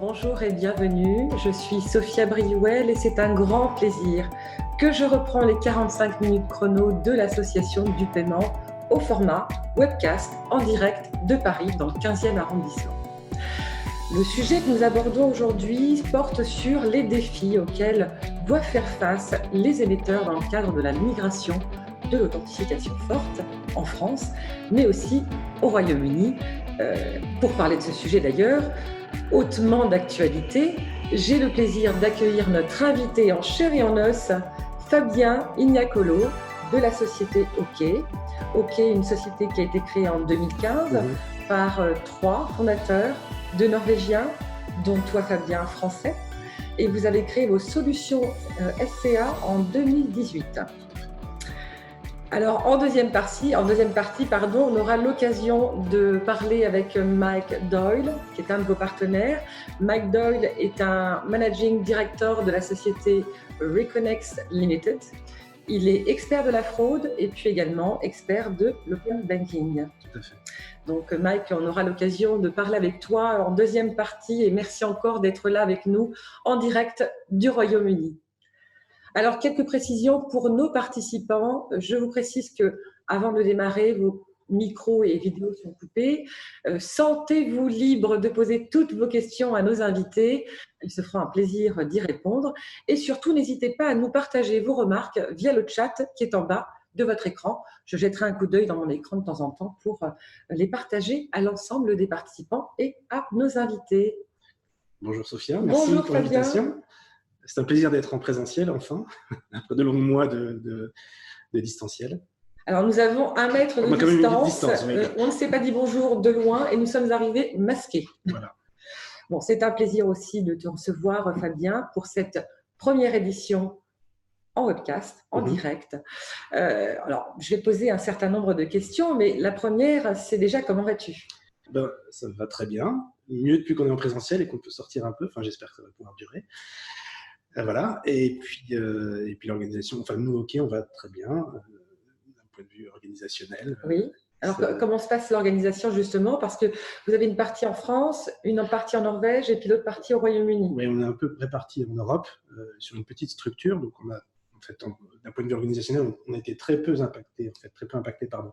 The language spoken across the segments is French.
bonjour et bienvenue. Je suis Sophia Briouel et c'est un grand plaisir que je reprends les 45 minutes chrono de l'association du paiement au format webcast en direct de Paris dans le 15e arrondissement. Le sujet que nous abordons aujourd'hui porte sur les défis auxquels doivent faire face les émetteurs dans le cadre de la migration de l'authentification forte en France, mais aussi au Royaume-Uni. Pour parler de ce sujet d'ailleurs, hautement d'actualité, j'ai le plaisir d'accueillir notre invité en chair et en os, Fabien Ignacolo, de la société OK. OK, une société qui a été créée en 2015 par 3 fondateurs, 2 Norvégiens, dont toi Fabien, français, et vous avez créé vos solutions SCA en 2018. Alors, en deuxième partie, on aura l'occasion de parler avec Mike Doyle, qui est un de vos partenaires. Mike Doyle est un managing director de la société Reconex Limited. Il est expert de la fraude et puis également expert de l'open banking. Tout à fait. Donc Mike, on aura l'occasion de parler avec toi en deuxième partie et merci encore d'être là avec nous en direct du Royaume-Uni. Alors, quelques précisions pour nos participants. Je vous précise que, avant de démarrer, vos micros et vidéos sont coupés. Sentez-vous libre de poser toutes vos questions à nos invités. Ils se feront un plaisir d'y répondre. Et surtout, n'hésitez pas à nous partager vos remarques via le chat qui est en bas de votre écran. Je jetterai un coup d'œil dans mon écran de temps en temps pour les partager à l'ensemble des participants et à nos invités. Bonjour Sophia, merci pour l'invitation. C'est un plaisir d'être en présentiel, enfin, après de longs mois de distanciel. Alors, nous avons 1 mètre de distance. Oui. On ne s'est pas dit bonjour de loin et nous sommes arrivés masqués. Voilà. Bon, c'est un plaisir aussi de te recevoir, Fabien, pour cette première édition en webcast, en direct. Alors, je vais poser un certain nombre de questions, mais la première, c'est déjà comment vas-tu ? Ça va très bien. Mieux depuis qu'on est en présentiel et qu'on peut sortir un peu. Enfin, j'espère que ça va pouvoir durer. Voilà, et puis l'organisation, enfin nous, OK, on va très bien, d'un point de vue organisationnel. Oui, alors comment se passe l'organisation justement? Parce que vous avez une partie en France, une partie en Norvège et puis l'autre partie au Royaume-Uni. Oui, on est un peu répartis en Europe, sur une petite structure, donc on a, en fait, d'un point de vue organisationnel, on a été très peu impacté par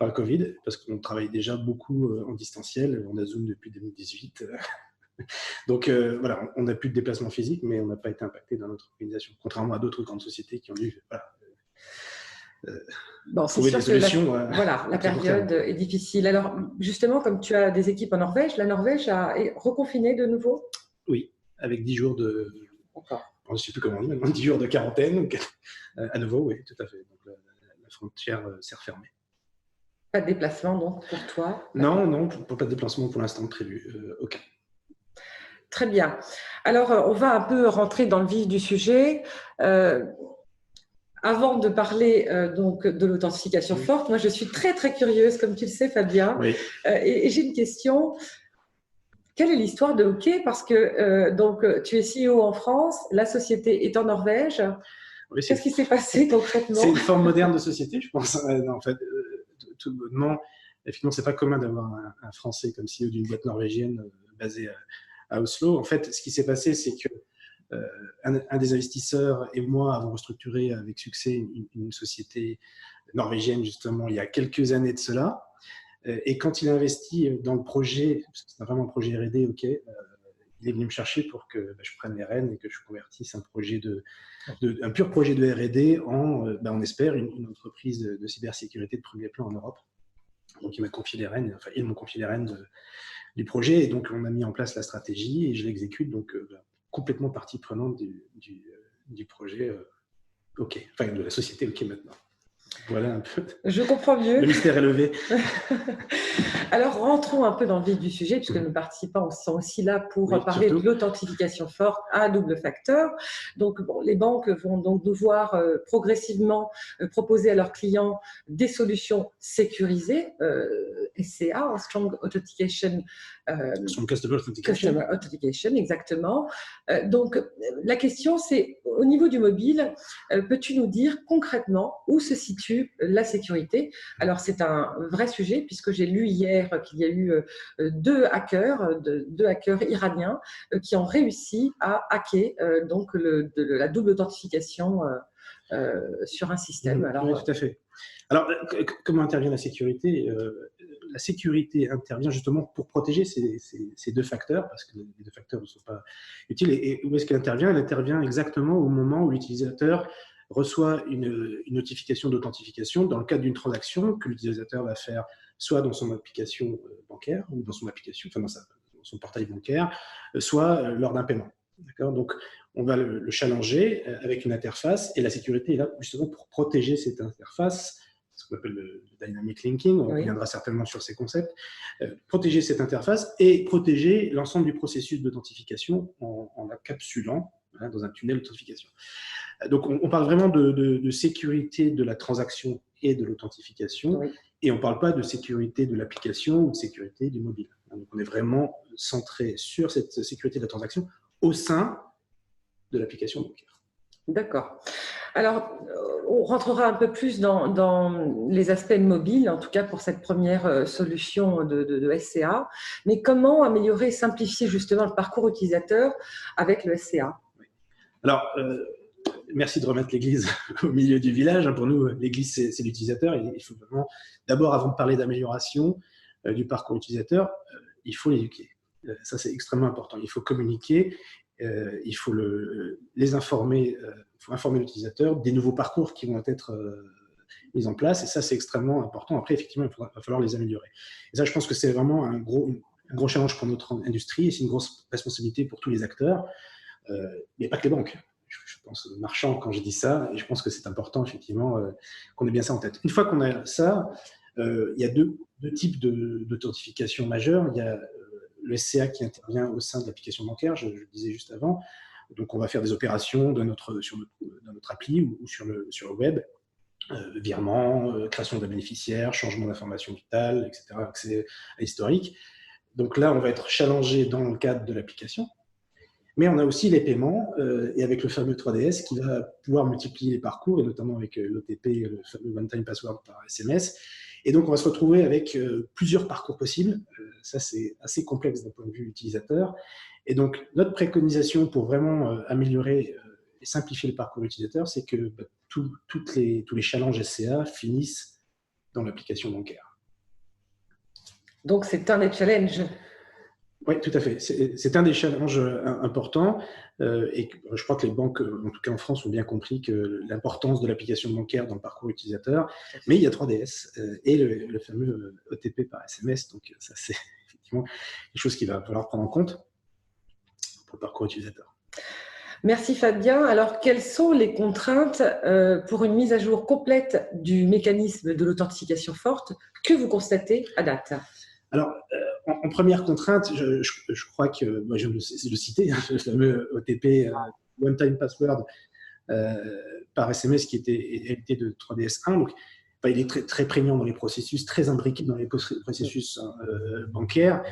le Covid, parce qu'on travaille déjà beaucoup en distanciel, on a Zoom depuis 2018. Donc voilà, on n'a plus de déplacement physique, mais on n'a pas été impacté dans notre organisation, contrairement à d'autres grandes sociétés qui ont dû trouver des solutions. La période est difficile. Alors justement, comme tu as des équipes en Norvège, la Norvège est reconfinée de nouveau? Oui, avec 10 jours de... Je ne sais plus comment on dit maintenant, 10 jours de quarantaine, donc, à nouveau, oui, tout à fait. Donc la frontière s'est refermée. Pas de déplacement donc pour toi? Non, pas de déplacement pour l'instant prévu, aucun. Très bien. Alors, on va un peu rentrer dans le vif du sujet. Avant de parler donc de l'authentification forte, moi je suis très très curieuse, comme tu le sais Fabien, et j'ai une question. Quelle est l'histoire de OK? Parce que donc tu es CEO en France, la société est en Norvège. Oui, qu'est-ce qui s'est passé concrètement? C'est une forme moderne de société, je pense. En fait, tout bonnement, effectivement, c'est pas commun d'avoir un Français comme CEO d'une boîte norvégienne basée à Oslo. En fait, ce qui s'est passé, c'est que un des investisseurs et moi avons restructuré avec succès une société norvégienne, justement, il y a quelques années de cela. Et quand il a investi dans le projet, parce que c'est vraiment un projet R&D, OK, il est venu me chercher pour que je prenne les rênes et que je convertisse un pur projet de R&D en, on espère, une entreprise de cybersécurité de premier plan en Europe. Donc, ils m'ont confié les rênes du projet, et donc on a mis en place la stratégie et je l'exécute, donc complètement partie prenante du projet OK, enfin de la société OK maintenant. Voilà un peu. Je comprends mieux. Le mystère est levé. Alors, rentrons un peu dans le vif du sujet, puisque nos participants sont aussi là pour parler de l'authentification forte à double facteur. Donc, les banques vont donc devoir progressivement proposer à leurs clients des solutions sécurisées, SCA, Strong Authentication. Strong Customer Authentication. Customer Authentication, exactement. Donc, la question, c'est, au niveau du mobile, peux-tu nous dire concrètement où se situe la sécurité? Alors, c'est un vrai sujet, puisque j'ai lu hier hier qu'il y a eu deux hackers iraniens qui ont réussi à hacker donc la double authentification sur un système. Oui, tout à fait. Alors, comment intervient la sécurité? La sécurité intervient justement pour protéger ces deux facteurs, parce que les deux facteurs ne sont pas utiles. Et où est-ce qu'elle intervient? Elle intervient exactement au moment où l'utilisateur reçoit une notification d'authentification dans le cadre d'une transaction que l'utilisateur va faire soit dans son application bancaire ou dans son application, enfin dans son portail bancaire, soit lors d'un paiement. D'accord? Donc, on va le challenger avec une interface, et la sécurité est là justement pour protéger cette interface, ce qu'on appelle le dynamic linking. On reviendra certainement sur ces concepts. Protéger cette interface et protéger l'ensemble du processus d'authentification en la capsulant dans un tunnel d'authentification. Donc, on parle vraiment de sécurité de la transaction et de l'authentification, et on ne parle pas de sécurité de l'application ou de sécurité du mobile. Donc, on est vraiment centré sur cette sécurité de la transaction au sein de l'application bancaire. D'accord. Alors, on rentrera un peu plus dans les aspects mobiles, en tout cas pour cette première solution de SCA. Mais comment améliorer et simplifier justement le parcours utilisateur avec le SCA? Alors, merci de remettre l'église au milieu du village. Pour nous, l'église, c'est l'utilisateur. Il faut vraiment, d'abord, avant de parler d'amélioration du parcours utilisateur, il faut l'éduquer. Ça, c'est extrêmement important. Il faut communiquer, il faut les informer, il faut informer l'utilisateur des nouveaux parcours qui vont être mis en place. Et ça, c'est extrêmement important. Après, effectivement, il va falloir les améliorer. Et ça, je pense que c'est vraiment un gros challenge pour notre industrie, et c'est une grosse responsabilité pour tous les acteurs, mais pas que les banques. Je pense marchand quand je dis ça, et je pense que c'est important, effectivement, qu'on ait bien ça en tête. Une fois qu'on a ça, il y a deux types d'authentification majeure. Il y a le SCA qui intervient au sein de l'application bancaire, je le disais juste avant. Donc, on va faire des opérations dans notre appli ou sur le web, virement, création d'un bénéficiaire, changement d'information vitale, etc., accès à l'historique. Donc là, on va être challengé dans le cadre de l'application. Mais on a aussi les paiements, et avec le fameux 3DS qui va pouvoir multiplier les parcours, et notamment avec l'OTP, le fameux One Time Password par SMS. Et donc, on va se retrouver avec plusieurs parcours possibles. Ça, c'est assez complexe d'un point de vue utilisateur. Et donc, notre préconisation pour vraiment améliorer et simplifier le parcours utilisateur, c'est que tous les challenges SCA finissent dans l'application bancaire. Donc, c'est un des challenges. Oui, tout à fait. C'est un des challenges importants, et je crois que les banques, en tout cas en France, ont bien compris que l'importance de l'application bancaire dans le parcours utilisateur. Mais il y a 3DS et le fameux OTP par SMS, donc ça c'est effectivement quelque chose qu'il va falloir prendre en compte pour le parcours utilisateur. Merci Fabien. Alors, quelles sont les contraintes pour une mise à jour complète du mécanisme de l'authentification forte que vous constatez à date? Alors, en première contrainte, je crois que, moi, je vais le citer, le fameux OTP, One Time Password par SMS qui était hérité de 3DS1. Donc, il est très, très prégnant dans les processus, très imbriqué dans les processus bancaires,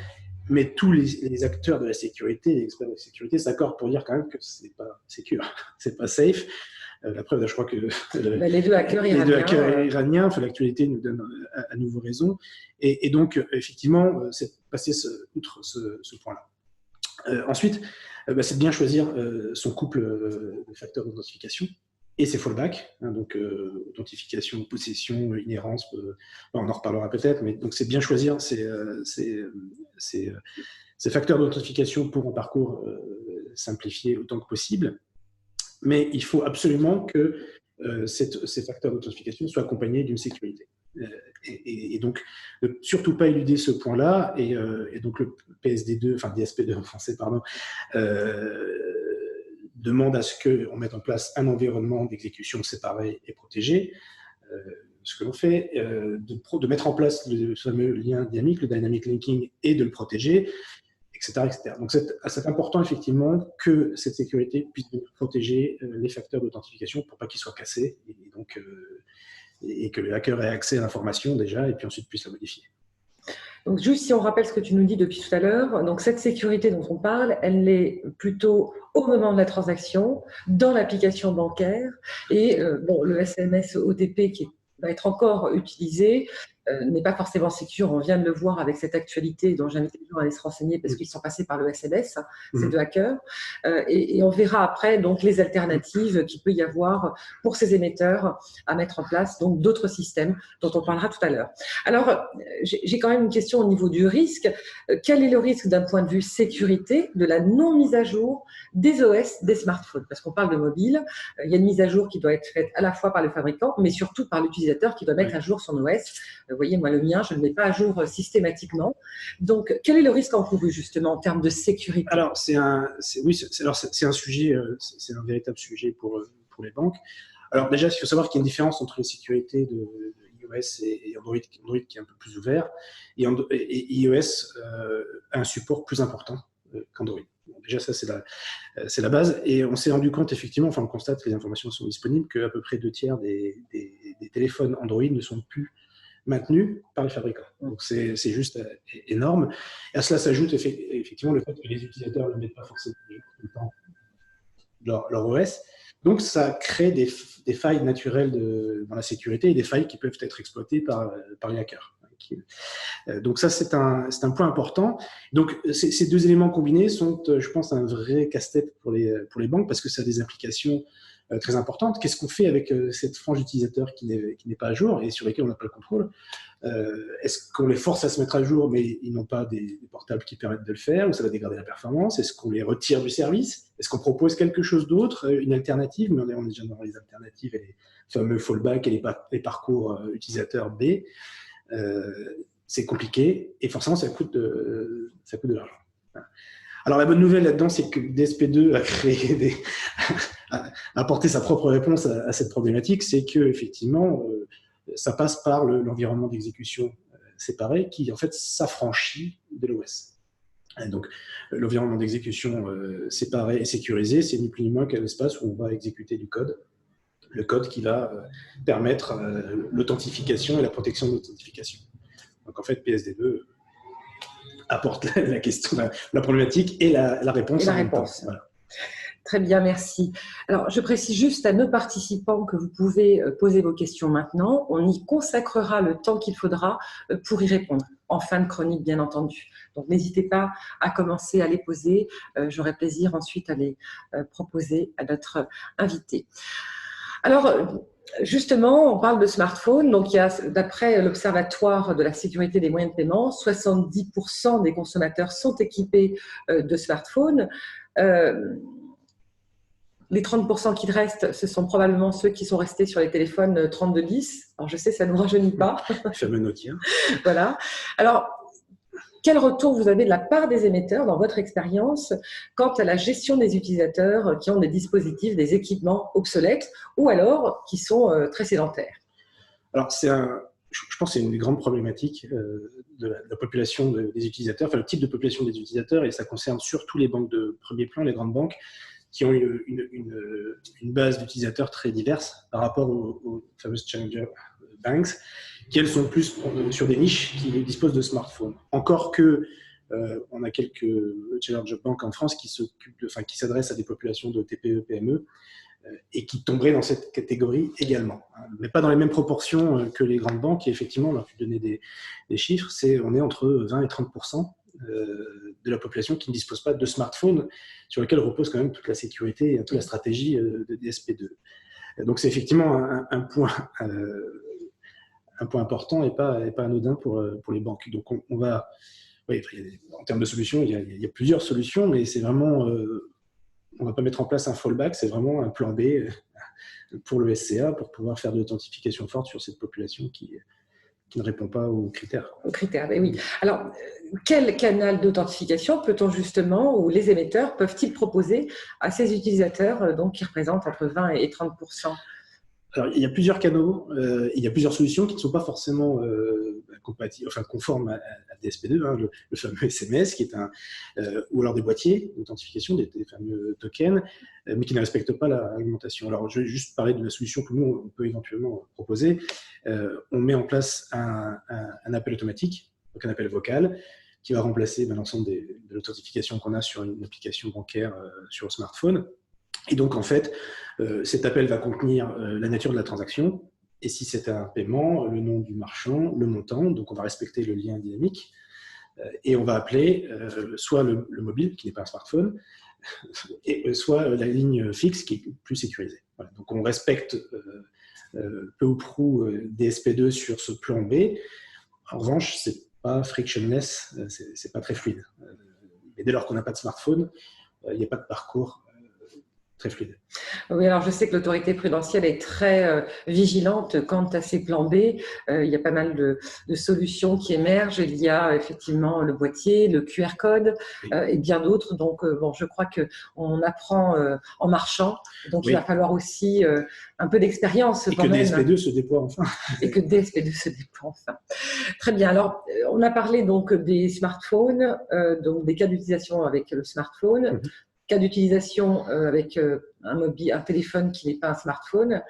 mais tous les acteurs de la sécurité, les experts de la sécurité s'accordent pour dire quand même que c'est pas secure, c'est pas safe. La preuve, je crois que les deux hackers iraniens, l'actualité nous donne à nouveau raison. Et donc, effectivement, c'est passer outre ce point-là. Ensuite, c'est de bien choisir son couple de facteurs d'authentification et ses fallbacks. Donc, authentification, possession, inhérence, on en reparlera peut-être, mais donc c'est bien choisir ces facteurs d'authentification pour un parcours simplifié autant que possible. Mais il faut absolument que ces facteurs d'authentification soient accompagnés d'une sécurité. Et donc, ne surtout pas éluder ce point-là. Et donc, le PSD2, enfin DSP2 en français, pardon, demande à ce qu'on mette en place un environnement d'exécution séparé et protégé. Ce que l'on fait, de mettre en place le fameux lien dynamique, le dynamic linking, et de le protéger, etc. Donc, c'est important, effectivement, que cette sécurité puisse protéger les facteurs d'authentification pour pas qu'ils soient cassés, et que le hacker ait accès à l'information déjà, et puis ensuite puisse la modifier. Donc, juste si on rappelle ce que tu nous dis depuis tout à l'heure, donc cette sécurité dont on parle, elle est plutôt au moment de la transaction, dans l'application bancaire, et le SMS OTP qui va être encore utilisé, n'est pas forcément sécure. On vient de le voir avec cette actualité dont j'invite les gens à aller se renseigner parce qu'ils sont passés par le SMS, ces deux hackers. Et on verra après donc les alternatives qu'il peut y avoir pour ces émetteurs à mettre en place, donc d'autres systèmes dont on parlera tout à l'heure. Alors, j'ai quand même une question au niveau du risque. Quel est le risque d'un point de vue sécurité de la non mise à jour des OS des smartphones? Parce qu'on parle de mobile, il y a une mise à jour qui doit être faite à la fois par le fabricant, mais surtout par l'utilisateur qui doit mettre à jour son OS. Vous voyez, moi, le mien, je ne le mets pas à jour systématiquement. Donc, quel est le risque encouru, justement, en termes de sécurité? Alors, c'est un sujet, c'est un véritable sujet pour les banques. Alors, déjà, il faut savoir qu'il y a une différence entre les sécurités de iOS et Android qui est un peu plus ouvert. Et iOS a un support plus important qu'Android. Bon, déjà, ça, c'est la base. Et on s'est rendu compte, effectivement, enfin, on constate, les informations sont disponibles, qu'à peu près 2/3 des téléphones Android ne sont plus maintenus par le fabricant. Donc, c'est juste énorme. Et à cela s'ajoute effectivement le fait que les utilisateurs ne mettent pas forcément tout le temps leur OS. Donc, ça crée des failles naturelles dans la sécurité et des failles qui peuvent être exploitées par les hackers. Donc ça, c'est un point important. Donc ces deux éléments combinés sont, je pense, un vrai casse-tête pour les banques parce que ça a des implications très importantes. Qu'est-ce qu'on fait avec cette frange d'utilisateurs qui n'est pas à jour et sur lesquels on n'a pas le contrôle? Est-ce qu'on les force à se mettre à jour mais ils n'ont pas des portables qui permettent de le faire ou ça va dégrader la performance? Est-ce qu'on les retire du service? Est-ce qu'on propose quelque chose d'autre, une alternative? Mais on est déjà dans les alternatives et les fameux fallbacks et les parcours utilisateurs B. C'est compliqué et forcément ça coûte de l'argent. Alors la bonne nouvelle là-dedans, c'est que DSP2 a apporté sa propre réponse à cette problématique, c'est que effectivement ça passe par l'environnement d'exécution séparé qui en fait s'affranchit de l'OS. Donc l'environnement d'exécution séparé et sécurisé, c'est ni plus ni moins qu'un espace où on va exécuter du code. Le code qui va permettre l'authentification et la protection de l'authentification. Donc en fait, PSD2 apporte la question, la problématique et la réponse. Et la réponse. Voilà. Très bien, merci. Alors, je précise juste à nos participants que vous pouvez poser vos questions maintenant. On y consacrera le temps qu'il faudra pour y répondre, en fin de chronique, bien entendu. Donc, n'hésitez pas à commencer à les poser. J'aurai plaisir ensuite à les proposer à notre invité. Alors, justement, on parle de smartphone. Donc, il y a, d'après l'Observatoire de la sécurité des moyens de paiement, 70% des consommateurs sont équipés de smartphones. Les 30% qui restent, ce sont probablement ceux qui sont restés sur les téléphones 3210. Alors, je sais, ça ne nous rajeunit pas. Le fameux Nokia. Voilà. Alors, quel retour vous avez de la part des émetteurs dans votre expérience quant à la gestion des utilisateurs qui ont des dispositifs, des équipements obsolètes ou alors qui sont très sédentaires? Alors, je pense que c'est une des grandes problématiques de la population des utilisateurs, enfin le type de population des utilisateurs, et ça concerne surtout les banques de premier plan, les grandes banques, qui ont une base d'utilisateurs très diverse par rapport aux fameuses challenger banks, qui elles sont plus sur des niches qui disposent de smartphones. Encore que on a quelques challenger banks en France qui s'adressent à des populations de TPE, PME et qui tomberaient dans cette catégorie également, mais pas dans les mêmes proportions que les grandes banques. Et effectivement, on a pu donner des chiffres, on est entre 20 et 30% de la population qui ne dispose pas de smartphone sur lequel repose quand même toute la sécurité et toute la stratégie de DSP2. Donc c'est effectivement un point important et pas anodin pour les banques. Donc on va, oui, en termes de solutions, il y a plusieurs solutions, mais c'est vraiment, on ne va pas mettre en place un fallback, c'est vraiment un plan B pour le SCA pour pouvoir faire de l'authentification forte sur cette population qui ne répond pas aux critères. Aux critères, oui. Alors, quel canal d'authentification peut-on justement, ou les émetteurs peuvent-ils proposer à ces utilisateurs donc, qui représentent entre 20 et 30%? Alors, il y a plusieurs canaux, il y a plusieurs solutions qui ne sont pas forcément conformes à DSP2, hein, le fameux SMS, qui est ou alors des boîtiers d'authentification, des fameux tokens, mais qui ne respectent pas la réglementation. Alors, je vais juste parler de la solution que nous, on peut éventuellement proposer. On met en place un appel automatique, donc un appel vocal, qui va remplacer l'ensemble de l'authentification qu'on a sur une application bancaire sur le smartphone. Et donc, en fait, cet appel va contenir la nature de la transaction Et si c'est un paiement, le nom du marchand, le montant, donc on va respecter le lien dynamique, et on va appeler soit le mobile, qui n'est pas un smartphone, et soit la ligne fixe, qui est plus sécurisée. Voilà. Donc on respecte peu ou prou DSP2 sur ce plan B. En revanche, c'est pas frictionless, c'est pas très fluide. Mais dès lors qu'on n'a pas de smartphone, il n'y a pas de parcours très fluide. Oui, alors je sais que l'autorité prudentielle est très vigilante quant à ces plans B. Il y a pas mal de solutions qui émergent. Il y a effectivement le boîtier, le QR code et bien d'autres. Donc, bon, je crois qu'on apprend en marchant. Donc, il va falloir aussi un peu d'expérience. Et que DSP2 se déploie enfin. Et que DSP2 se déploie enfin. Très bien. Alors, on a parlé donc des smartphones, donc des cas d'utilisation avec le smartphone. Cas d'utilisation avec un téléphone qui n'est pas un smartphone,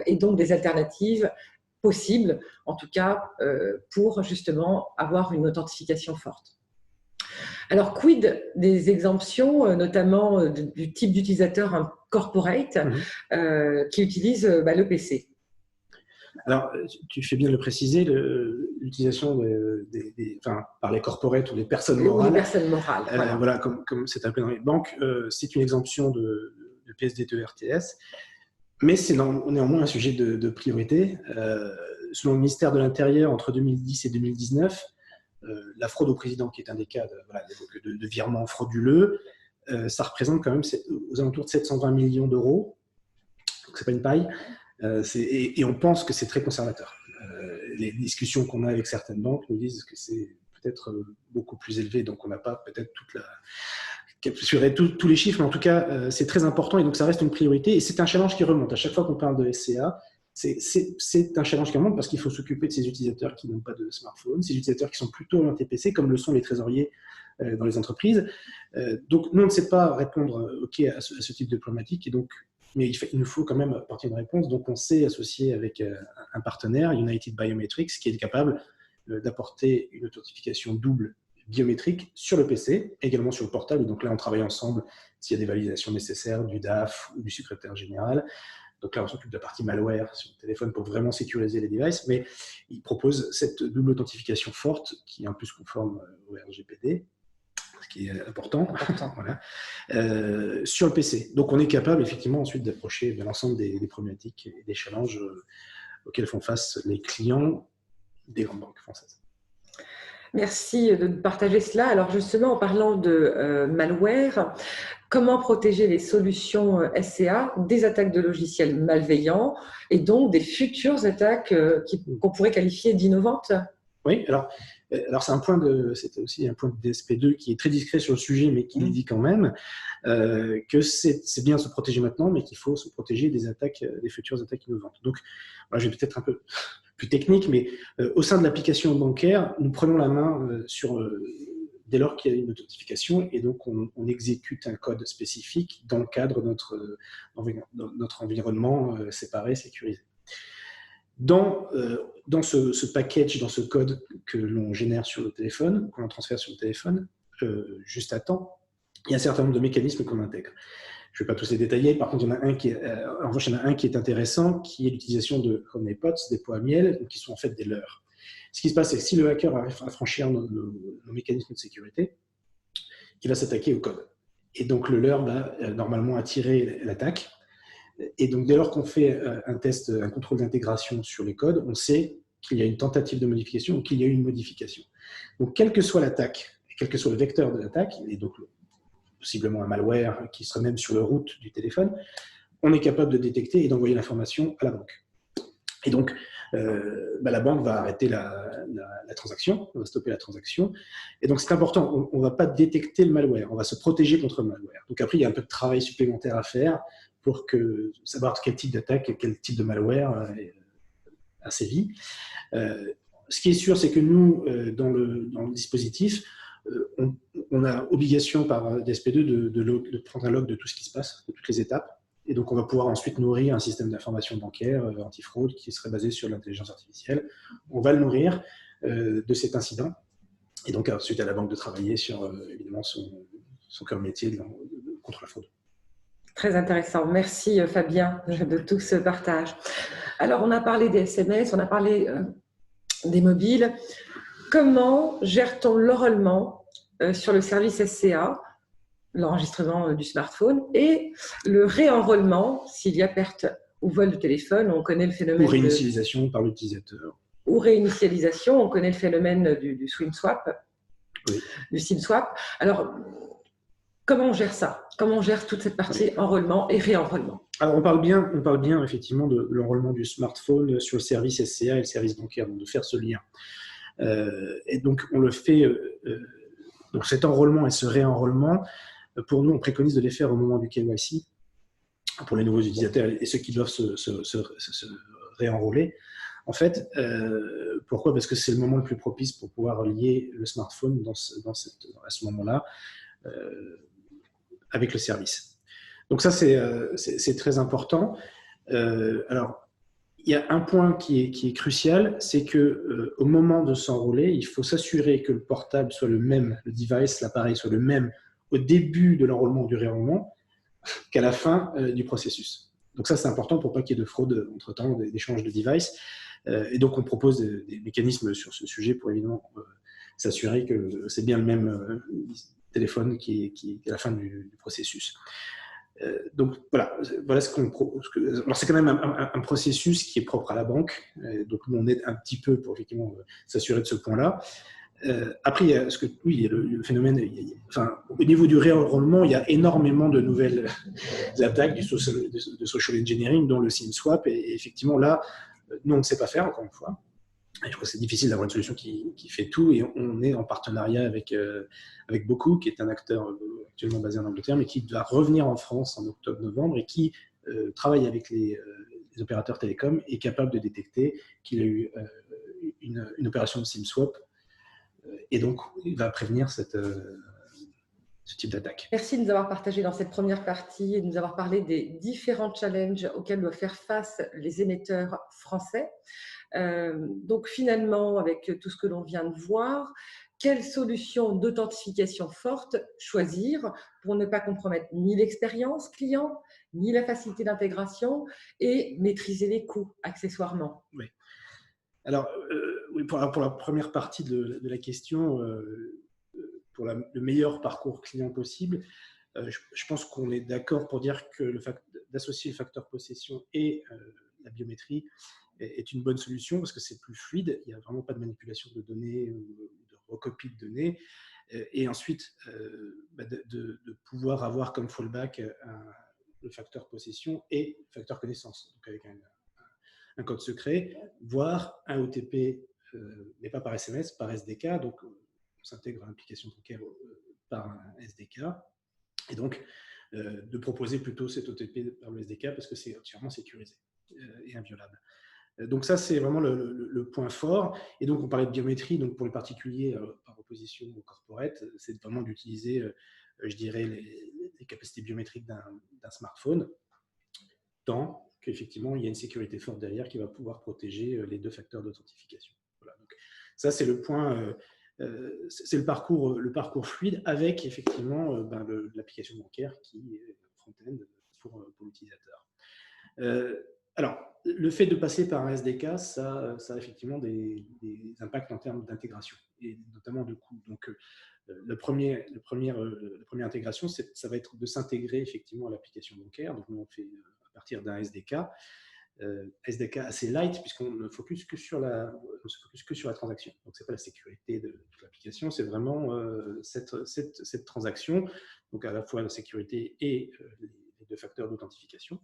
et donc des alternatives possibles, en tout cas, pour justement avoir une authentification forte. Alors, quid des exemptions, notamment du type d'utilisateur corporate qui utilise le PC? Alors, tu fais bien de le préciser, l'utilisation par les corporates ou les personnes morales. Ou les personnes morales, voilà, comme c'est appelé dans les banques, c'est une exemption de PSD2 RTS, mais c'est néanmoins un sujet de priorité. Selon le ministère de l'Intérieur, entre 2010 et 2019, la fraude au président, qui est un des cas de virement frauduleux, ça représente quand même aux alentours de 720 millions d'euros, donc c'est pas une paille. Et on pense que c'est très conservateur. Les discussions qu'on a avec certaines banques nous disent que c'est peut-être beaucoup plus élevé, donc on n'a pas peut-être capturé tous les chiffres, mais en tout cas, c'est très important et donc ça reste une priorité. Et c'est un challenge qui remonte. À chaque fois qu'on parle de SCA, c'est un challenge qui remonte parce qu'il faut s'occuper de ces utilisateurs qui n'ont pas de smartphone, ces utilisateurs qui sont plutôt orientés PC, comme le sont les trésoriers dans les entreprises. Donc, nous, on ne sait pas répondre à ce type de problématique, et donc mais il nous faut quand même apporter une réponse. Donc, on s'est associé avec un partenaire, United Biometrics, qui est capable d'apporter une authentification double biométrique sur le PC, également sur le portable. Donc là, on travaille ensemble s'il y a des validations nécessaires du DAF ou du secrétaire général. Donc là, on s'occupe de la partie malware sur le téléphone pour vraiment sécuriser les devices, mais il propose cette double authentification forte qui est en plus conforme au RGPD, ce qui est important. Voilà. Sur le PC. Donc, on est capable effectivement ensuite d'approcher de l'ensemble des problématiques et des challenges auxquels font face les clients des grandes banques françaises. Merci de partager cela. Alors justement, en parlant de malware, comment protéger les solutions SCA des attaques de logiciels malveillants et donc des futures attaques qu'on pourrait qualifier d'innovantes? Oui, alors c'est aussi un point de DSP2 qui est très discret sur le sujet, mais qui dit quand même que c'est bien de se protéger maintenant, mais qu'il faut se protéger des futures attaques innovantes. Donc, moi, je vais peut-être un peu plus technique, mais au sein de l'application bancaire, nous prenons la main dès lors qu'il y a une authentification, et donc on exécute un code spécifique dans le cadre de notre environnement séparé, sécurisé. Dans ce package, dans ce code que l'on génère sur le téléphone, qu'on transfère sur le téléphone, juste à temps, il y a un certain nombre de mécanismes qu'on intègre. Je ne vais pas tous les détailler. Par contre, il y en a un qui est intéressant, qui est l'utilisation de honeypots, des pots à miel, qui sont en fait des leurres. Ce qui se passe, c'est que si le hacker arrive à franchir nos mécanismes de sécurité, il va s'attaquer au code. Et donc, le leurre va normalement attirer l'attaque. Et donc, dès lors qu'on fait un contrôle d'intégration sur les codes, on sait qu'il y a une tentative de modification ou qu'il y a eu une modification. Donc, quelle que soit l'attaque, quel que soit le vecteur de l'attaque, et donc possiblement un malware qui serait même sur le route du téléphone, on est capable de détecter et d'envoyer l'information à la banque. Et donc, la banque va arrêter la transaction, on va stopper la transaction. Et donc, c'est important, on ne va pas détecter le malware, on va se protéger contre le malware. Donc après, il y a un peu de travail supplémentaire à faire pour savoir quel type d'attaque et quel type de malware a sévi. Ce qui est sûr, c'est que nous, dans le dispositif, on a obligation par DSP2 de prendre un log de tout ce qui se passe, de toutes les étapes. Et donc, on va pouvoir ensuite nourrir un système d'information bancaire anti-fraude qui serait basé sur l'intelligence artificielle. On va le nourrir de cet incident. Et donc, ensuite, à la banque de travailler sur, évidemment, son cœur métier contre la fraude. Très intéressant. Merci Fabien de tout ce partage. Alors, on a parlé des SMS, on a parlé des mobiles. Comment gère-t-on l'enrôlement sur le service SCA, l'enregistrement du smartphone, et le réenrôlement s'il y a perte ou vol de téléphone? On connaît le phénomène ou réinitialisation par l'utilisateur. Ou réinitialisation, on connaît le phénomène du SIM swap. Oui. Du SIM swap. Alors, comment on gère ça? Comment on gère toute cette partie enrôlement et réenrôlement? Alors, on parle bien effectivement de l'enrôlement du smartphone sur le service SCA et le service bancaire, donc de faire ce lien. Et donc, on le fait, donc cet enrôlement et ce réenrôlement, pour nous, on préconise de les faire au moment du KYC, pour les nouveaux utilisateurs et ceux qui doivent se réenrôler. En fait, pourquoi? Parce que c'est le moment le plus propice pour pouvoir lier le smartphone à ce moment-là avec le service. Donc ça, c'est très important. Alors, il y a un point qui est crucial, c'est que au moment de s'enrôler, il faut s'assurer que le portable soit le même, le device, l'appareil soit le même au début de l'enrôlement ou du réenrôlement qu'à la fin du processus. Donc ça, c'est important pour pas qu'il y ait de fraude entre-temps, d'échange de device. Et donc, on propose des mécanismes sur ce sujet pour évidemment s'assurer que c'est bien le même téléphone qui est à la fin du processus. Donc voilà ce qu'on propose. Alors c'est quand même un processus qui est propre à la banque, donc nous on aide un petit peu pour effectivement s'assurer de ce point-là. Après, il y a le phénomène. Au niveau du réenrôlement, il y a énormément de nouvelles attaques de social engineering, dont le SIM swap. Et effectivement, là, nous on ne sait pas faire encore une fois. Et je crois que c'est difficile d'avoir une solution qui fait tout, et on est en partenariat avec Boku, qui est un acteur actuellement basé en Angleterre, mais qui va revenir en France en octobre-novembre et qui travaille avec les opérateurs télécoms et est capable de détecter qu'il y a eu une opération de SIM swap, et donc il va prévenir ce type d'attaque. Merci de nous avoir partagé dans cette première partie et de nous avoir parlé des différents challenges auxquels doivent faire face les émetteurs français. Donc finalement, avec tout ce que l'on vient de voir, quelle solution d'authentification forte choisir pour ne pas compromettre ni l'expérience client, ni la facilité d'intégration, et maîtriser les coûts accessoirement? Oui. Alors, oui, pour la première partie de la question, pour le meilleur parcours client possible, je pense qu'on est d'accord pour dire que d'associer le facteur possession et la biométrie est une bonne solution, parce que c'est plus fluide, il n'y a vraiment pas de manipulation de données ou de recopie de données, et ensuite de pouvoir avoir comme fallback le facteur possession et le facteur connaissance, donc avec un code secret, voire un OTP, mais pas par SMS, par SDK, donc on s'intègre à l'application bancaire par un SDK, et donc de proposer plutôt cet OTP par le SDK parce que c'est entièrement sécurisé et inviolable. Donc ça, c'est vraiment le point fort. Et donc, on parlait de biométrie. Donc, pour les particuliers, par opposition aux corporates, c'est vraiment d'utiliser, je dirais, les capacités biométriques d'un smartphone, tant qu'effectivement, il y a une sécurité forte derrière qui va pouvoir protéger les deux facteurs d'authentification. Voilà. Donc, ça, c'est le point, c'est le parcours fluide avec, effectivement, l'application bancaire qui est front-end pour l'utilisateur. Alors, le fait de passer par un SDK, ça a effectivement des impacts en termes d'intégration et notamment de coûts. Donc, la première intégration, ça va être de s'intégrer effectivement à l'application bancaire. Donc, nous, on fait à partir d'un SDK. SDK assez light, puisqu'on ne se focus que sur la transaction. Donc, ce n'est pas la sécurité de l'application, c'est vraiment cette transaction, donc à la fois la sécurité et les deux facteurs d'authentification.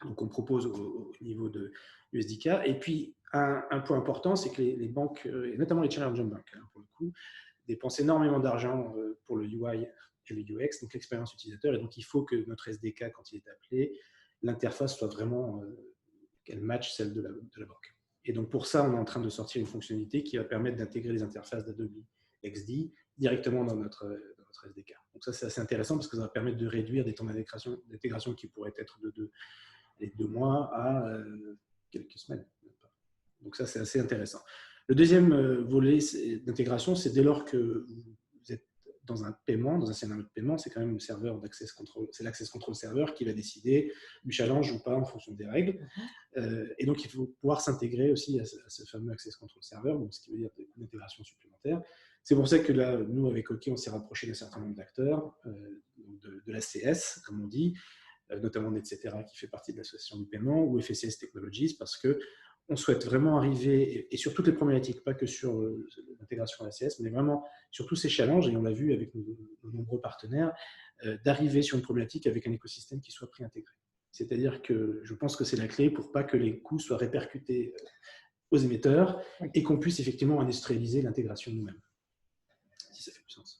Donc, on propose au niveau de USDK. Et puis, un point important, c'est que les banques, et notamment les challenger banks, pour le coup, dépensent énormément d'argent pour le UI et le UX, donc l'expérience utilisateur. Et donc, il faut que notre SDK, quand il est appelé, l'interface soit vraiment qu'elle matche celle de la banque. Et donc, pour ça, on est en train de sortir une fonctionnalité qui va permettre d'intégrer les interfaces d'Adobe XD directement dans notre SDK. Donc, ça, c'est assez intéressant parce que ça va permettre de réduire des temps d'intégration qui pourraient être de 2 mois à quelques semaines. Donc ça, c'est assez intéressant. Le deuxième volet d'intégration, c'est dès lors que vous êtes dans un paiement, dans un scénario de paiement, c'est quand même le serveur d'access control, c'est l'access control serveur qui va décider du challenge ou pas en fonction des règles. Et donc, il faut pouvoir s'intégrer aussi à ce fameux access control serveur, donc ce qui veut dire une intégration supplémentaire. C'est pour ça que là, nous, avec OK, on s'est rapproché d'un certain nombre d'acteurs, de l'ACS, comme on dit, notamment Netcetera, qui fait partie de l'association du paiement, ou FSCS Technologies, parce qu'on souhaite vraiment arriver, et sur toutes les problématiques, pas que sur l'intégration à l'ACS, mais vraiment sur tous ces challenges, et on l'a vu avec nos nombreux partenaires, d'arriver sur une problématique avec un écosystème qui soit préintégré. C'est-à-dire que je pense que c'est la clé pour pas que les coûts soient répercutés aux émetteurs et qu'on puisse effectivement industrialiser l'intégration nous-mêmes, si ça fait du sens.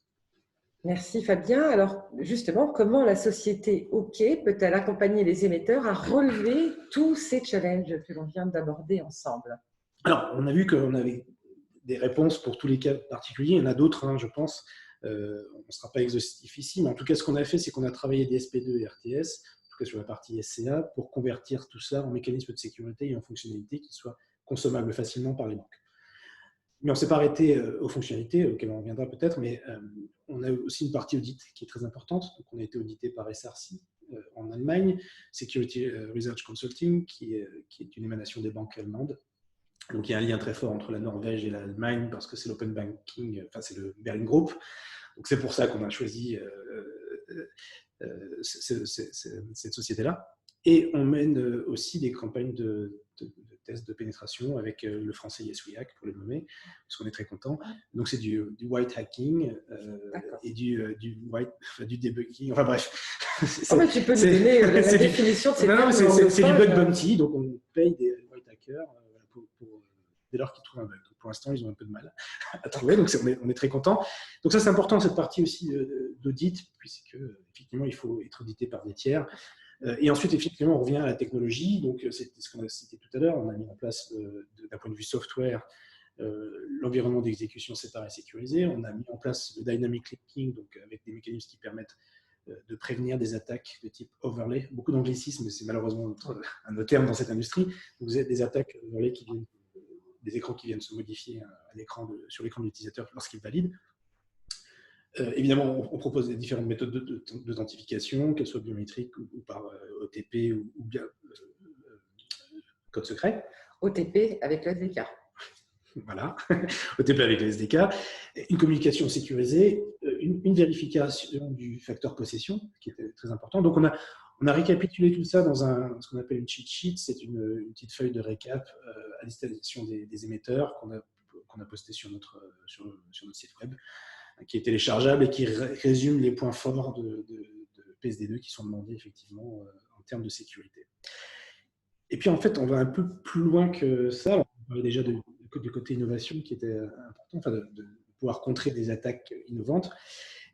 Merci Fabien. Alors justement, comment la société OK peut-elle accompagner les émetteurs à relever tous ces challenges que l'on vient d'aborder ensemble? Alors, on a vu qu'on avait des réponses pour tous les cas particuliers. Il y en a d'autres, hein, je pense. On ne sera pas exhaustif ici, mais en tout cas, ce qu'on a fait, c'est qu'on a travaillé des SP2 et RTS, en tout cas sur la partie SCA, pour convertir tout ça en mécanisme de sécurité et en fonctionnalités qui soient consommables facilement par les banques. Mais on ne s'est pas arrêté aux fonctionnalités, auxquelles on reviendra peut-être, mais on a aussi une partie audit qui est très importante. Donc, on a été audité par SRC en Allemagne, Security Research Consulting, qui est une émanation des banques allemandes. Donc, il y a un lien très fort entre la Norvège et l'Allemagne, parce que c'est l'Open Banking, enfin, c'est le Berlin Group. Donc, c'est pour ça qu'on a choisi cette société-là. Et on mène aussi des campagnes de tests de pénétration avec le français Yes We Hack, pour le nommer, parce qu'on est très content. Donc, c'est du white hacking et du debugging. Enfin, bref. Tu peux nous donner la définition de ces termes. C'est du bug bounty. Donc, on paye des white hackers dès lors qu'ils trouvent un bug. Donc, pour l'instant, ils ont un peu de mal à trouver. Donc, on est très content. Donc, ça, c'est important, cette partie aussi d'audit, puisque, effectivement, il faut être audité par des tiers. Et ensuite, effectivement, on revient à la technologie. Donc, c'est ce qu'on a cité tout à l'heure. On a mis en place, d'un point de vue software, l'environnement d'exécution séparé et sécurisé. On a mis en place le dynamic linking, donc avec des mécanismes qui permettent de prévenir des attaques de type overlay. Beaucoup d'anglicisme, mais c'est malheureusement un autre terme dans cette industrie. Donc, vous avez des attaques overlay qui viennent, des écrans qui viennent se modifier sur l'écran de l'utilisateur lorsqu'il valide. Évidemment, on propose des différentes méthodes d'authentification, qu'elles soient biométriques ou par OTP ou bien code secret. OTP avec le SDK. Voilà, OTP avec le SDK. Une communication sécurisée, une vérification du facteur possession, qui était très important. Donc, on a récapitulé tout ça dans ce qu'on appelle une cheat sheet. C'est une petite feuille de récap à destination des émetteurs qu'on a posté sur notre site web, qui est téléchargeable et qui résume les points forts de PSD2 qui sont demandés effectivement en termes de sécurité. Et puis en fait, on va un peu plus loin que ça. On parlait déjà du côté innovation qui était important, enfin de pouvoir contrer des attaques innovantes.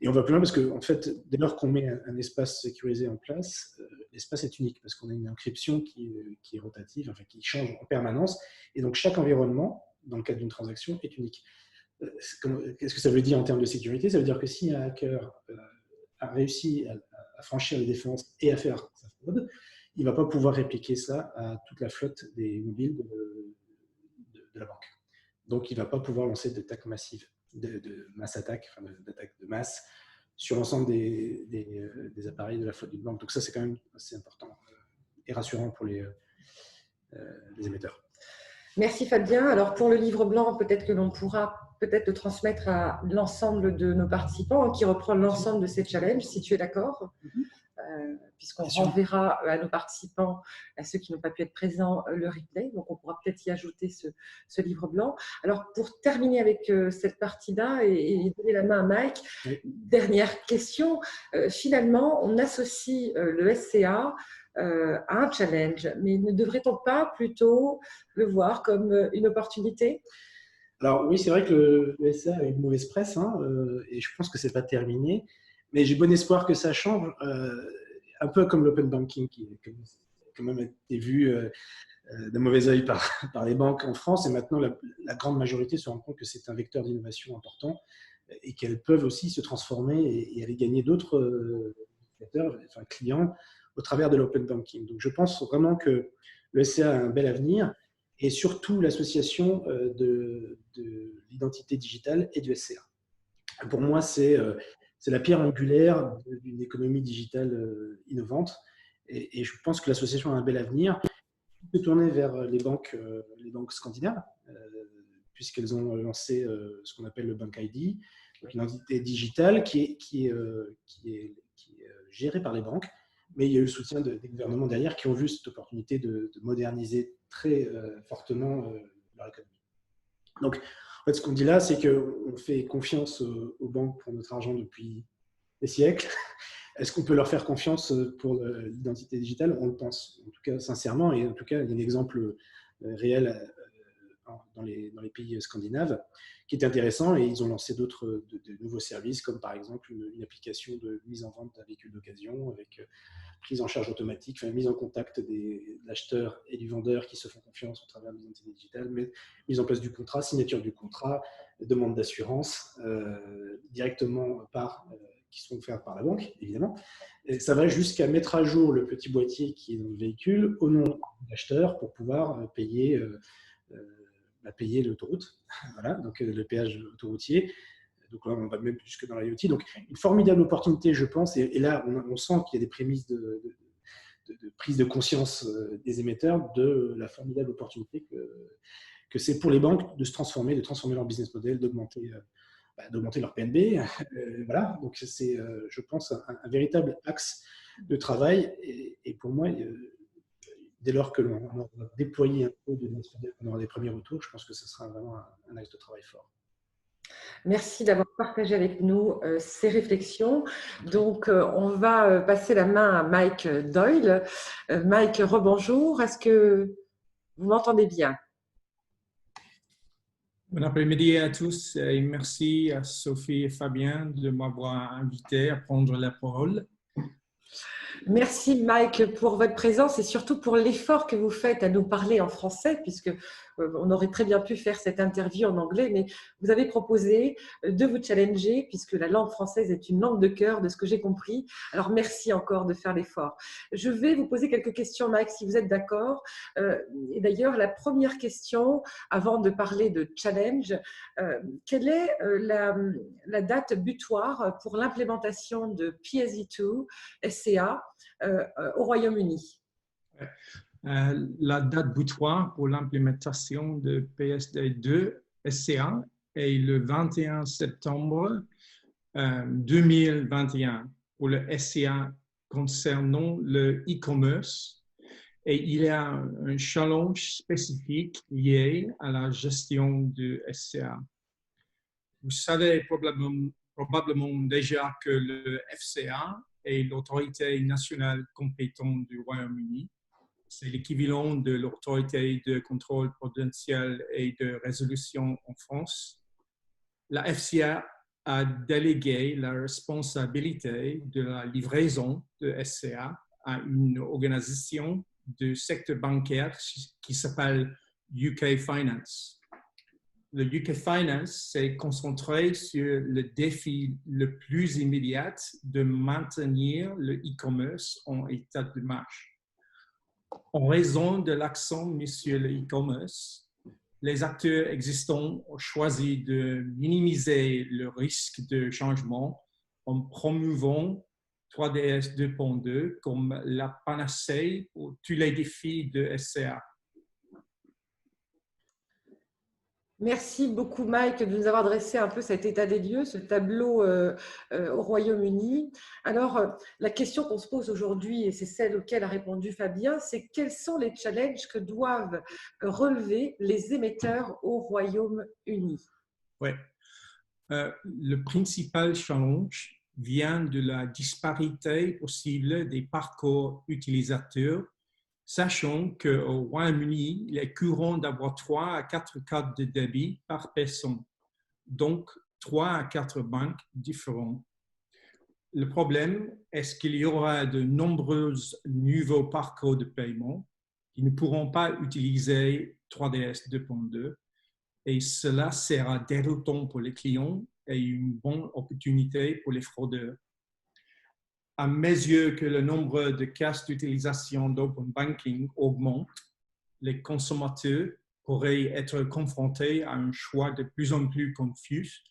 Et on va plus loin parce que en fait, dès lors qu'on met un espace sécurisé en place, l'espace est unique parce qu'on a une encryption qui est rotative, enfin qui change en permanence. Et donc chaque environnement, dans le cadre d'une transaction, est unique. Qu'est-ce que ça veut dire en termes de sécurité? Ça veut dire que si un hacker a réussi à franchir les défenses et à faire sa fraude, il ne va pas pouvoir répliquer ça à toute la flotte des mobiles de la banque. Donc, il ne va pas pouvoir lancer d'attaques massives, de mass attack, enfin d'attaques de masse sur l'ensemble des appareils de la flotte d'une banque. Donc ça, c'est quand même assez important et rassurant pour les émetteurs. Merci Fabien. Alors pour le livre blanc, peut-être que l'on pourra le transmettre à l'ensemble de nos participants qui reprend l'ensemble de ces challenges, si tu es d'accord, puisqu'on renverra à nos participants, à ceux qui n'ont pas pu être présents, le replay. Donc on pourra peut-être y ajouter ce livre blanc. Alors pour terminer avec cette partie-là et donner la main à Mike, dernière question. Finalement, on associe le SCA à un challenge, mais ne devrait-on pas plutôt le voir comme une opportunité? Alors oui, c'est vrai que le SCA a une mauvaise presse, et je pense que c'est pas terminé, mais j'ai bon espoir que ça change, un peu comme l'open banking qui a quand même été vu d'un mauvais œil par les banques en France, et maintenant la grande majorité se rend compte que c'est un vecteur d'innovation important et qu'elles peuvent aussi se transformer et aller gagner d'autres clients au travers de l'open banking. Donc je pense vraiment que le SCA a un bel avenir, et surtout l'association de l'identité digitale et du SCA. Pour moi, c'est c'est la pierre angulaire d'une économie digitale innovante. Et je pense que l'association a un bel avenir. On peut tourner vers les banques scandinaves, puisqu'elles ont lancé ce qu'on appelle le Bank ID, donc une entité digitale qui est gérée par les banques, mais il y a eu le soutien des gouvernements derrière qui ont vu cette opportunité de moderniser très fortement leur économie. Donc, en fait, ce qu'on dit là, c'est qu'on fait confiance aux banques pour notre argent depuis des siècles. Est-ce qu'on peut leur faire confiance pour l'identité digitale? On le pense, en tout cas sincèrement, et en tout cas, il y a un exemple réel dans les pays scandinaves qui est intéressant, et ils ont lancé d'autres de nouveaux services, comme par exemple une application de mise en vente d'un véhicule d'occasion avec prise en charge automatique, enfin, mise en contact de l'acheteur et du vendeur qui se font confiance au travers de l'identité digitale, mais mise en place du contrat, signature du contrat, demande d'assurance directement qui sont offertes par la banque, évidemment. Et ça va jusqu'à mettre à jour le petit boîtier qui est dans le véhicule au nom de l'acheteur pour pouvoir payer l'autoroute, voilà, donc le péage autoroutier. Donc là, on va même plus que dans l'IoT. Donc, une formidable opportunité, je pense. Et là, on sent qu'il y a des prémices de prise de conscience des émetteurs de la formidable opportunité que c'est pour les banques de se transformer, de transformer leur business model, d'augmenter leur PNB. Voilà. Donc, c'est, je pense, un véritable axe de travail. Et pour moi, dès lors que l'on va déployer un peu de business model, on aura des premiers retours, je pense que ce sera vraiment un axe de travail fort. Merci d'avoir partagé avec nous ces réflexions. Donc, on va passer la main à Mike Doyle. Mike, rebonjour. Est-ce que vous m'entendez bien? Bon après-midi à tous et merci à Sophie et Fabien de m'avoir invité à prendre la parole. Merci Mike pour votre présence et surtout pour l'effort que vous faites à nous parler en français, puisque on aurait très bien pu faire cette interview en anglais, mais vous avez proposé de vous challenger puisque la langue française est une langue de cœur, de ce que j'ai compris. Alors merci encore de faire l'effort. Je vais vous poser quelques questions, Mike, si vous êtes d'accord. Et d'ailleurs, la première question, avant de parler de challenge, quelle est la date butoir pour l'implémentation de PSD2 SCA au Royaume-Uni? La date butoir pour l'implémentation de PSD2 SCA est le 21 septembre 2021 pour le SCA concernant le e-commerce, et il y a un challenge spécifique lié à la gestion du SCA. Vous savez probablement déjà que le FCA est l'autorité nationale compétente du Royaume-Uni. C'est l'équivalent de l'autorité de contrôle prudentiel et de résolution en France. La FCA a délégué la responsabilité de la livraison de SCA à une organisation du secteur bancaire qui s'appelle UK Finance. Le UK Finance s'est concentré sur le défi le plus immédiat de maintenir le e-commerce en état de marche. En raison de l'accent mis sur le e-commerce, les acteurs existants ont choisi de minimiser le risque de changement en promouvant 3DS 2.2 comme la panacée pour tous les défis de SCA. Merci beaucoup Mike de nous avoir dressé un peu cet état des lieux, ce tableau au Royaume-Uni. Alors, la question qu'on se pose aujourd'hui, et c'est celle auquel a répondu Fabien, c'est quels sont les challenges que doivent relever les émetteurs au Royaume-Uni? Oui. Le principal challenge vient de la disparité possible des parcours utilisateurs, sachant qu'au Royaume-Uni, il est courant d'avoir 3 à 4 cartes de débit par personne, donc 3 à 4 banques différentes. Le problème est qu'il y aura de nombreux nouveaux parcours de paiement qui ne pourront pas utiliser 3DS 2.2 et cela sera déroutant pour les clients et une bonne opportunité pour les fraudeurs. À mesure que le nombre de cas d'utilisation d'open banking augmente, les consommateurs pourraient être confrontés à un choix de plus en plus confus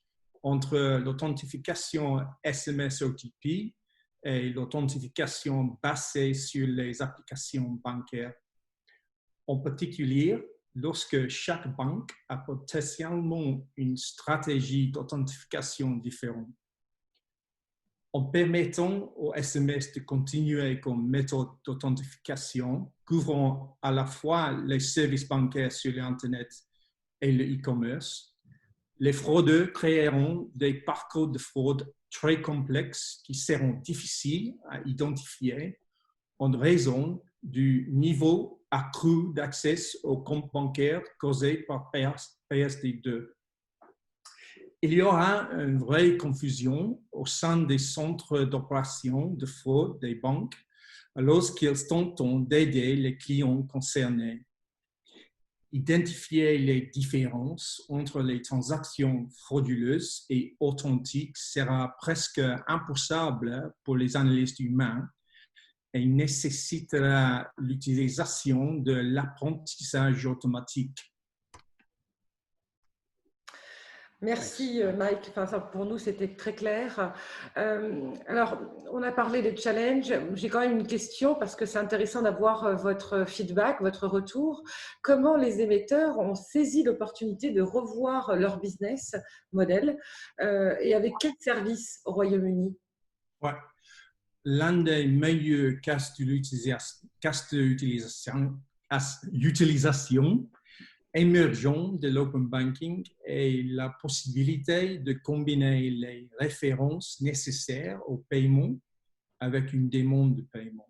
entre l'authentification SMS OTP et l'authentification basée sur les applications bancaires. En particulier, lorsque chaque banque a potentiellement une stratégie d'authentification différente. En permettant aux SMS de continuer comme méthode d'authentification, couvrant à la fois les services bancaires sur l'Internet et le e-commerce, les fraudeurs créeront des parcours de fraude très complexes qui seront difficiles à identifier en raison du niveau accru d'accès aux comptes bancaires causé par PSD2. Il y aura une vraie confusion au sein des centres d'opération de fraude des banques lorsqu'ils tentent d'aider les clients concernés. Identifier les différences entre les transactions frauduleuses et authentiques sera presque impossible pour les analystes humains et nécessitera l'utilisation de l'apprentissage automatique. Merci Mike, enfin, ça, pour nous c'était très clair. Alors on a parlé des challenges, j'ai quand même une question parce que c'est intéressant d'avoir votre feedback, votre retour. Comment les émetteurs ont saisi l'opportunité de revoir leur business model et avec quel service au Royaume-Uni? Ouais. L'un des meilleurs cas d'utilisation émergent de l'open banking est la possibilité de combiner les références nécessaires au paiement avec une demande de paiement.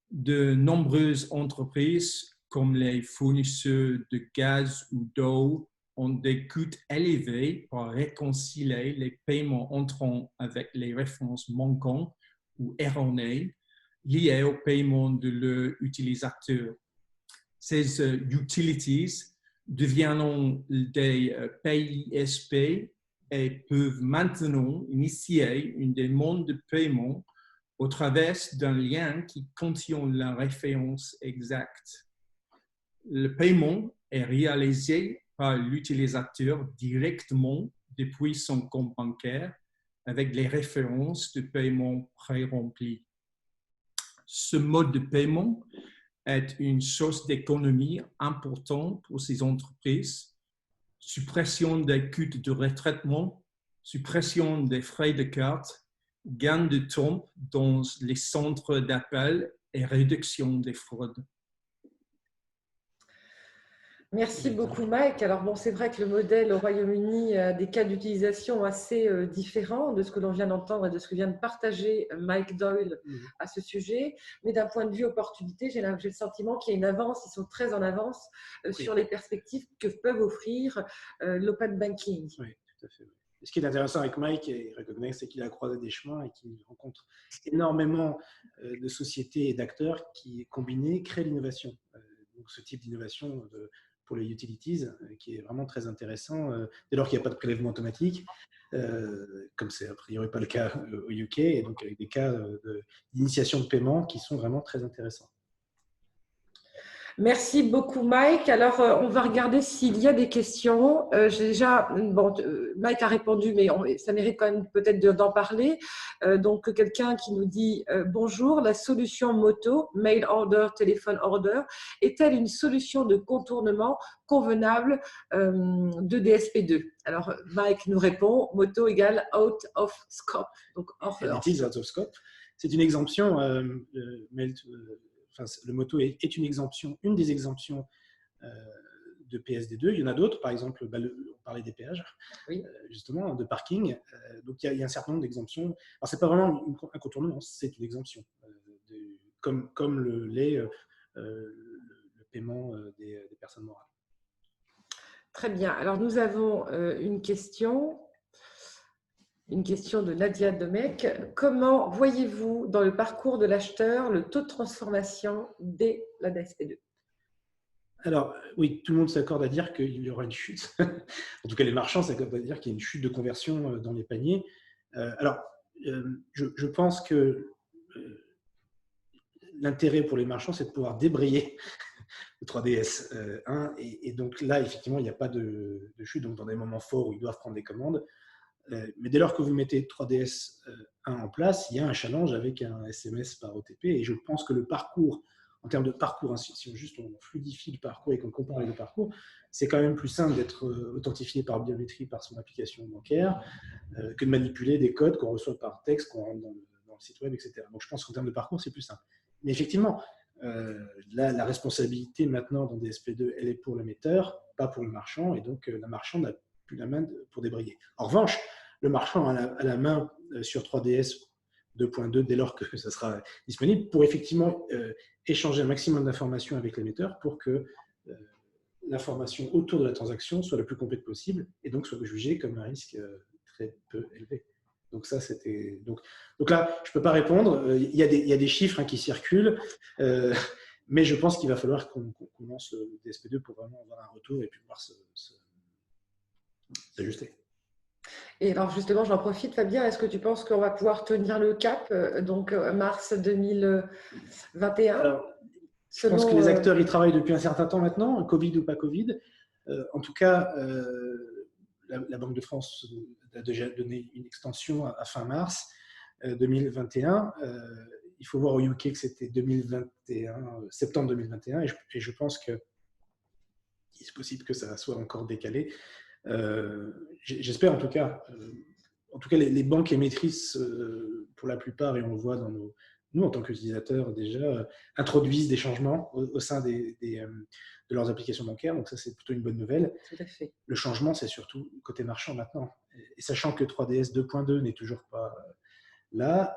De nombreuses entreprises, comme les fournisseurs de gaz ou d'eau, ont des coûts élevés pour réconcilier les paiements entrant avec les références manquantes ou erronées liées au paiement de leurs utilisateurs. Ces utilities deviennent des PISP et peuvent maintenant initier une demande de paiement au travers d'un lien qui contient la référence exacte. Le paiement est réalisé par l'utilisateur directement depuis son compte bancaire avec les références de paiement pré-remplies. Ce mode de paiement est une source d'économie importante pour ces entreprises. Suppression des coûts de retraitement, suppression des frais de carte, gain de temps dans les centres d'appel et réduction des fraudes. Merci beaucoup Mike. Alors bon, c'est vrai que le modèle au Royaume-Uni a des cas d'utilisation assez différents de ce que l'on vient d'entendre et de ce que vient de partager Mike Doyle à ce sujet. Mais d'un point de vue opportunité, j'ai le sentiment qu'il y a une avance, ils sont très en avance sur les perspectives que peuvent offrir l'open banking. Oui, tout à fait. Ce qui est intéressant avec Mike et Recognize, c'est qu'il a croisé des chemins et qu'il rencontre énormément de sociétés et d'acteurs qui, combinés, créent l'innovation. Donc ce type d'innovation pour les utilities, qui est vraiment très intéressant, dès lors qu'il n'y a pas de prélèvement automatique, comme c'est a priori pas le cas au UK, et donc avec des cas d'initiation de paiement qui sont vraiment très intéressants. Merci beaucoup Mike. Alors on va regarder s'il y a des questions. Mike a répondu, mais ça mérite quand même peut-être d'en parler. Donc quelqu'un qui nous dit bonjour, la solution Moto, mail order, telephone order, est-elle une solution de contournement convenable de DSP2? Alors Mike nous répond, Moto égale out of scope. Donc out of scope. C'est une exemption. Le Moto est une exemption, une des exemptions de PSD2. Il y en a d'autres, par exemple, on parlait des péages, oui. Justement, de parking. Donc, il y a un certain nombre d'exemptions. Alors, ce n'est pas vraiment un contournement, c'est une exemption, comme le paiement des personnes morales. Très bien. Alors, nous avons une question de Nadia Domecq. Comment voyez-vous dans le parcours de l'acheteur le taux de transformation dès la DSP2? Alors, oui, tout le monde s'accorde à dire qu'il y aura une chute. En tout cas, les marchands s'accordent à dire qu'il y a une chute de conversion dans les paniers. Je pense que l'intérêt pour les marchands, c'est de pouvoir débrayer le 3DS 1. Et donc là, effectivement, il n'y a pas de chute. Donc, dans des moments forts où ils doivent prendre des commandes, Mais dès lors que vous mettez 3DS 1 en place, il y a un challenge avec un SMS par OTP. Et je pense que le parcours, en termes de parcours, si on fluidifie le parcours et qu'on compare les deux parcours, c'est quand même plus simple d'être authentifié par biométrie par son application bancaire que de manipuler des codes qu'on reçoit par texte, qu'on rentre dans le site web, etc. Donc je pense qu'en termes de parcours, c'est plus simple. Mais effectivement, là, la responsabilité maintenant dans DSP2, elle est pour l'émetteur, pas pour le marchand, et donc la marchand n'a plus la main pour débrayer. En revanche, le marchand a la main sur 3DS 2.2 dès lors que ça sera disponible pour effectivement échanger un maximum d'informations avec l'émetteur pour que l'information autour de la transaction soit la plus complète possible et donc soit jugée comme un risque très peu élevé. Donc ça, c'était donc là, je peux pas répondre. Il y a des chiffres qui circulent, mais je pense qu'il va falloir qu'on lance le DSP2 pour vraiment avoir un retour et puis pouvoir s'ajuster. Et alors justement, j'en profite, Fabien, est-ce que tu penses qu'on va pouvoir tenir le cap, donc mars 2021? Alors, je pense que les acteurs y travaillent depuis un certain temps maintenant, Covid ou pas Covid. En tout cas, la Banque de France a déjà donné une extension à fin mars 2021. Il faut voir au UK que c'était 2021, septembre 2021, et je pense que c'est possible que ça soit encore décalé. J'espère en tout cas les banques émettrices pour la plupart, et on le voit dans nous en tant qu'utilisateurs déjà, introduisent des changements au sein de leurs applications bancaires, donc ça c'est plutôt une bonne nouvelle. Tout à fait. Le changement c'est surtout côté marchand maintenant, et sachant que 3DS 2.2 n'est toujours pas là,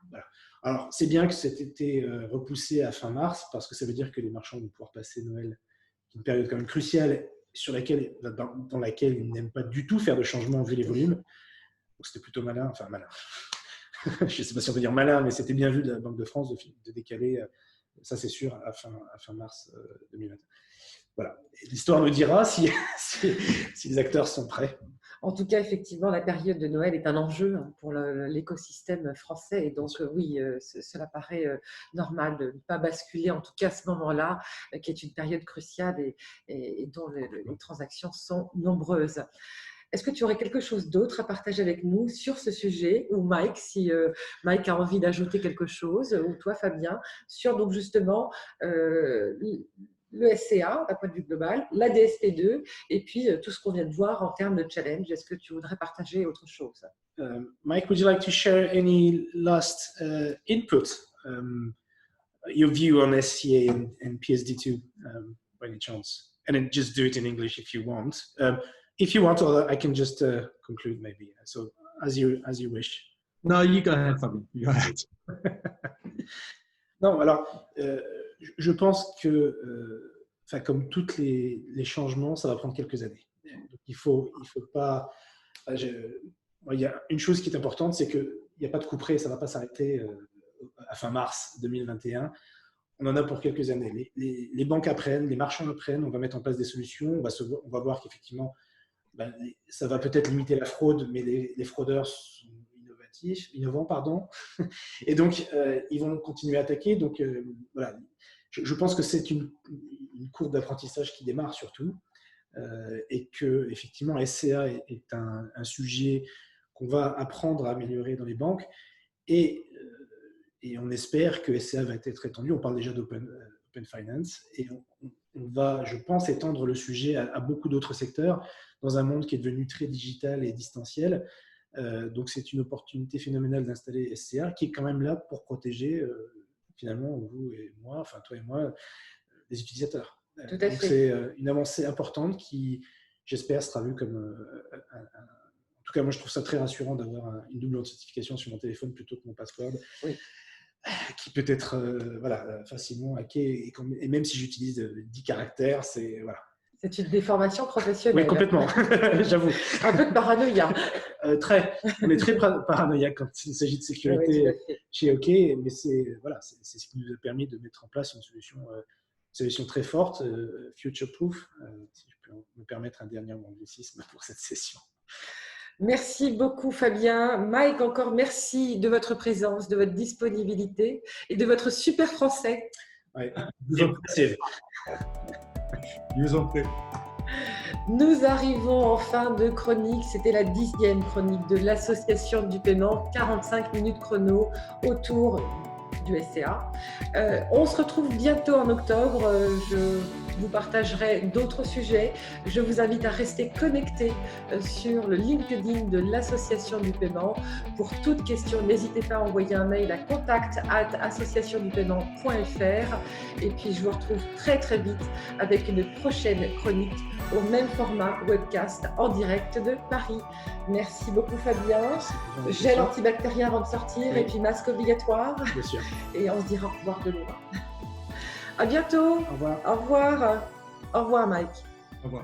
voilà. Alors c'est bien que cet été repoussé à fin mars, parce que ça veut dire que les marchands vont pouvoir passer Noël, une période quand même cruciale dans laquelle ils n'aiment pas du tout faire de changements vu les volumes. Donc c'était plutôt malin. Je ne sais pas si on peut dire malin, mais c'était bien vu de la Banque de France de décaler, ça c'est sûr, à fin mars 2020. Voilà. L'histoire nous dira si les acteurs sont prêts. En tout cas, effectivement, la période de Noël est un enjeu pour l'écosystème français. Et donc, oui, cela paraît normal de ne pas basculer, en tout cas à ce moment-là, qui est une période cruciale et dont les transactions sont nombreuses. Est-ce que tu aurais quelque chose d'autre à partager avec nous sur ce sujet, ou Mike, si Mike a envie d'ajouter quelque chose, ou toi, Fabien, sur donc justement le SCA d'un point de vue global, la DSP2, et puis tout ce qu'on vient de voir en termes de challenge. Est-ce que tu voudrais partager autre chose? Mike, would you like to share any last input, your view on SCA and PSD2 by any chance? And then just do it in English if you want. If you want, or I can just conclude maybe. So as you wish. No, you go ahead, Fabien. You go ahead. Non, alors, je pense que, comme tous les changements, ça va prendre quelques années. Donc, il faut pas. Il y a une chose qui est importante, c'est qu'il n'y a pas de coup près, ça ne va pas s'arrêter à fin mars 2021. On en a pour quelques années. Les banques apprennent, les marchands apprennent, on va mettre en place des solutions, on va voir qu'effectivement, ça va peut-être limiter la fraude, mais les fraudeurs sont innovants, et donc ils vont continuer à attaquer. Donc voilà, je pense que c'est une courbe d'apprentissage qui démarre surtout, et que effectivement SCA est un sujet qu'on va apprendre à améliorer dans les banques, et on espère que SCA va être étendu. On parle déjà d'Open Finance, et on va, je pense, étendre le sujet à beaucoup d'autres secteurs dans un monde qui est devenu très digital et distanciel. Donc, c'est une opportunité phénoménale d'installer SCA qui est quand même là pour protéger, finalement, vous et moi, enfin toi et moi, les utilisateurs. Tout à fait. Donc, c'est une avancée importante qui, j'espère, sera vue comme en tout cas, moi, je trouve ça très rassurant d'avoir une double authentification sur mon téléphone plutôt que mon password. Oui. Qui peut être facilement hacké, et même si j'utilise 10 caractères, c'est voilà. C'est une déformation professionnelle. Oui, complètement, j'avoue. Un peu de paranoïa. On est très paranoïaque quand il s'agit de sécurité chez OK, mais c'est ce qui nous a permis de mettre en place une solution très forte, future-proof, si je peux me permettre un dernier anglicisme pour cette session. Merci beaucoup Fabien. Mike, encore merci de votre présence, de votre disponibilité et de votre super français. Ouais, je vous en prie. Je vous en prie. Nous arrivons en fin de chronique, c'était la 10e chronique de l'association du paiement, 45 minutes chrono autour du SCA. On se retrouve bientôt en octobre, je vous partagerai d'autres sujets. Je vous invite à rester connectés sur le LinkedIn de l'association du paiement. Pour toute question, n'hésitez pas à envoyer un mail à contact@associationdupaiement.fr et puis je vous retrouve très très vite avec une prochaine chronique au même format webcast en direct de Paris. Merci beaucoup Fabien. Gel antibactérien avant de sortir et puis masque obligatoire. Bien sûr. Et on se dira au revoir de loin. À bientôt. Au revoir. Au revoir. Au revoir Mike. Au revoir.